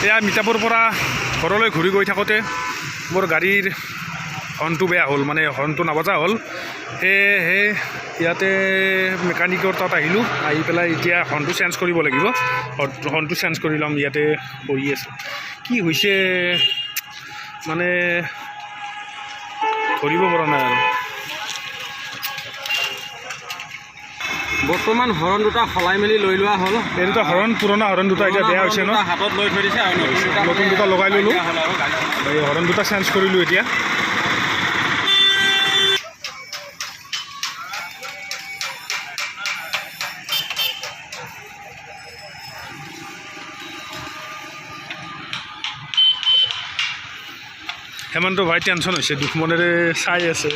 এয়া মিতাপুৰৰ পৰা ঘৰলৈ ঘূৰি গৈ থাকোঁতে মোৰ গাড়ীৰ হৰ্ণটো বেয়া হ'ল, মানে হৰ্ণটো নাবজা হ'ল। সেয়েহে ইয়াতে মেকানিকৰ তাত আহিলোঁ, আহি পেলাই এতিয়া হৰ্ণটো চেঞ্জ কৰিব লাগিব। হৰ্ণটো চেঞ্জ কৰি ল'ম, ইয়াতে বহি আছে। কি হৈছে মানে ধৰিব পৰা নাই আৰু। বৰ্তমান হৰণ দুটা সলাই মেলি লৈ লোৱা হ'ল। এই দুটা হৰণ, পুৰণা হৰণ দুটা এতিয়া বেয়া হৈছে ন, হাতত লৈ থৈ দিছে আৰু নতুন দুটা লগাই ল'লোঁ। এই হৰণ দুটা চেঞ্জ কৰিলোঁ এতিয়া। হেমন্ত ভাই টেনশ্যন হৈছে, দুখ মনেৰে চাই আছে,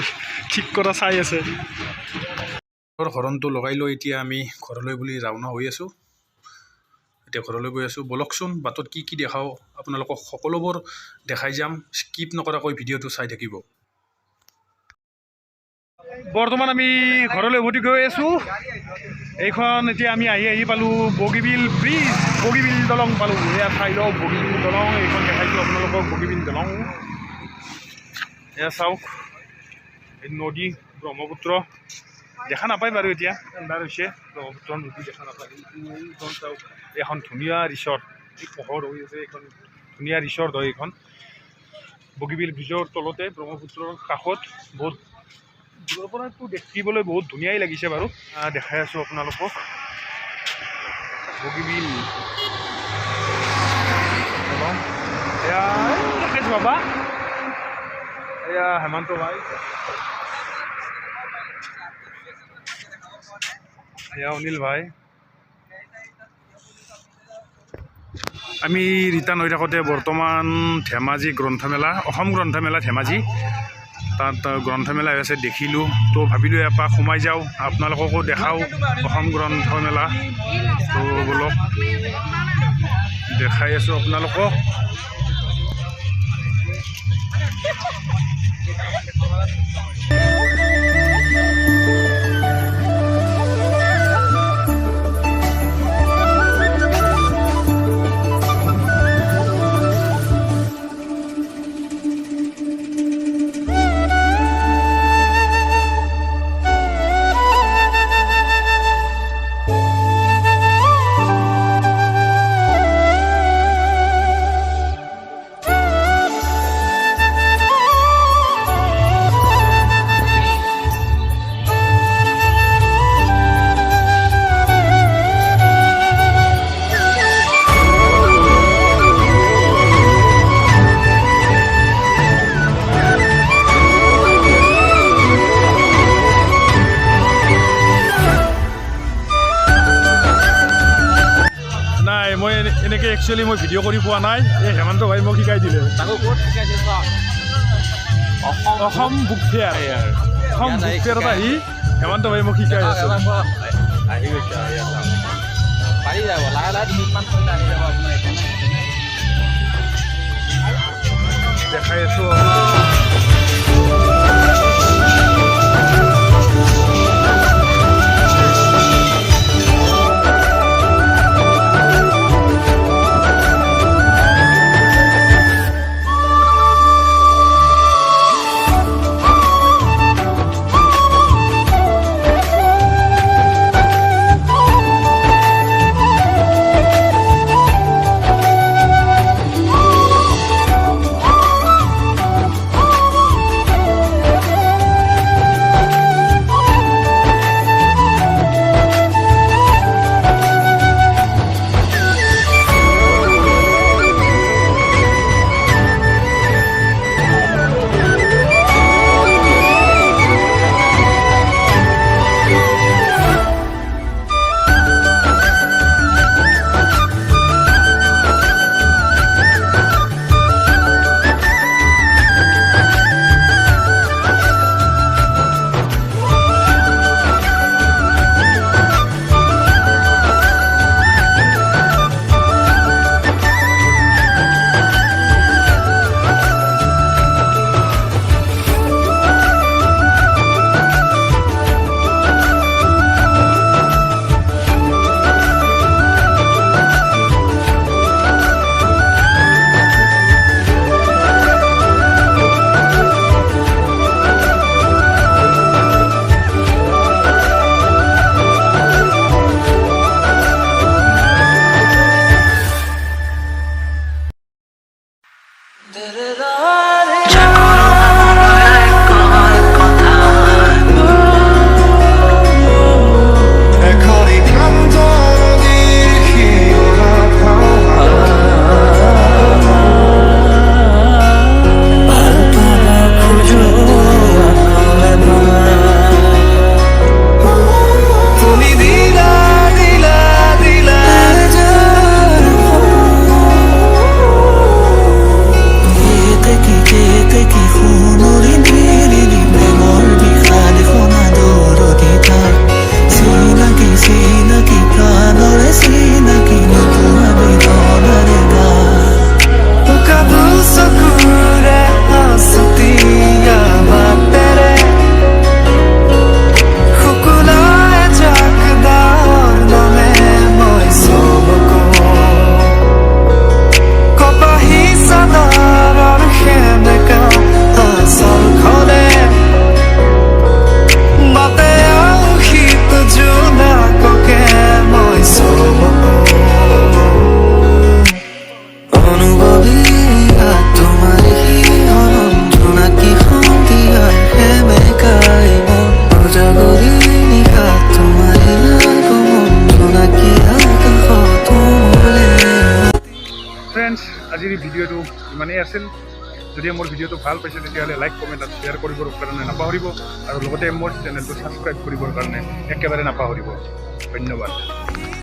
ঠিক কৰা চাই আছে। হৰণটো লগাই লৈ এতিয়া আমি ঘৰলৈ বুলি ৰাওনা হৈ আছোঁ। এতিয়া ঘৰলৈ গৈ আছোঁ। বলকচোন বাটত কি কি দেখাওঁ আপোনালোকক সকলোবোৰ দেখাই যাম, স্কিপ নকৰাকৈ ভিডিঅ'টো চাই থাকিব। বৰ্তমান আমি ঘৰলৈ উভতি গৈ আছোঁ। এইখন এতিয়া আমি আহি পালোঁ বগীবিল ব্ৰিজ, বগীবিল দলং পালোঁ। এয়া চাই লওক বগীবিল দলং, এইখন দেখাইছোঁ আপোনালোকক বগীবিল দলং। এয়া চাওক, এই নদী ব্ৰহ্মপুত্ৰ দেখা নাপায় বাৰু, এতিয়া এণ্ডাৰ হৈছে ব্ৰহ্মপুত্ৰ নদী দেখা নাপায়। এইখন চাওক, এখন ধুনীয়া ৰিচৰ্ট, এই পোহৰ হৈ আছে, এইখন ধুনীয়া ৰিচৰ্ট হয়। এইখন বগীবিল ব্ৰিজৰ তলতে ব্ৰহ্মপুত্ৰৰ কাষত, বহুত দূৰৰ পৰাতো দেখিবলৈ বহুত ধুনীয়াই লাগিছে বাৰু। দেখাই আছোঁ আপোনালোকক বগীবিল দলং। এয়া দেখাইছোঁ বাবা, এয়া হেমন্ত ভাই, এয়া অনিল ভাই। আমি ৰিটাৰ্ণ হৈ থাকোঁতে বৰ্তমান ধেমাজি গ্ৰন্থমেলা, অসম গ্ৰন্থমেলা ধেমাজি, তাত গ্ৰন্থমেলা হৈ আছে, দেখিলোঁ। তো ভাবিলোঁ এপাক সোমাই যাওঁ, আপোনালোককো দেখাওঁ অসম গ্ৰন্থমেলা। তো বলক দেখাই আছোঁ আপোনালোকক। এনেকৈ একচুৱেলি মই ভিডিঅ' কৰি পোৱা নাই, এই হেমন্ত ভাই মোক শিকাই দিলে। Assam book fair, Assam book ফেয়াৰত আহি হেমন্ত ভাই মোক শিকাই আছে। আহি গৈছে পাৰি যাব, লাহে লাহে 2 মিনিটমান আহি যাব আপোনাৰ। দেখাই আছোঁ। আজিৰ এই ভিডিঅ'টো ইমানেই আছিল যদি মোৰ ভিডিঅ'টো ভাল পাইছে তেতিয়াহ'লে লাইক কমেণ্ট আৰু শ্বেয়াৰ কৰিবৰ কাৰণে নাপাহৰিব আৰু লগতে মোৰ চেনেলটো ছাবস্ক্ৰাইব কৰিবৰ কাৰণে একেবাৰে নাপাহৰিব ধন্যবাদ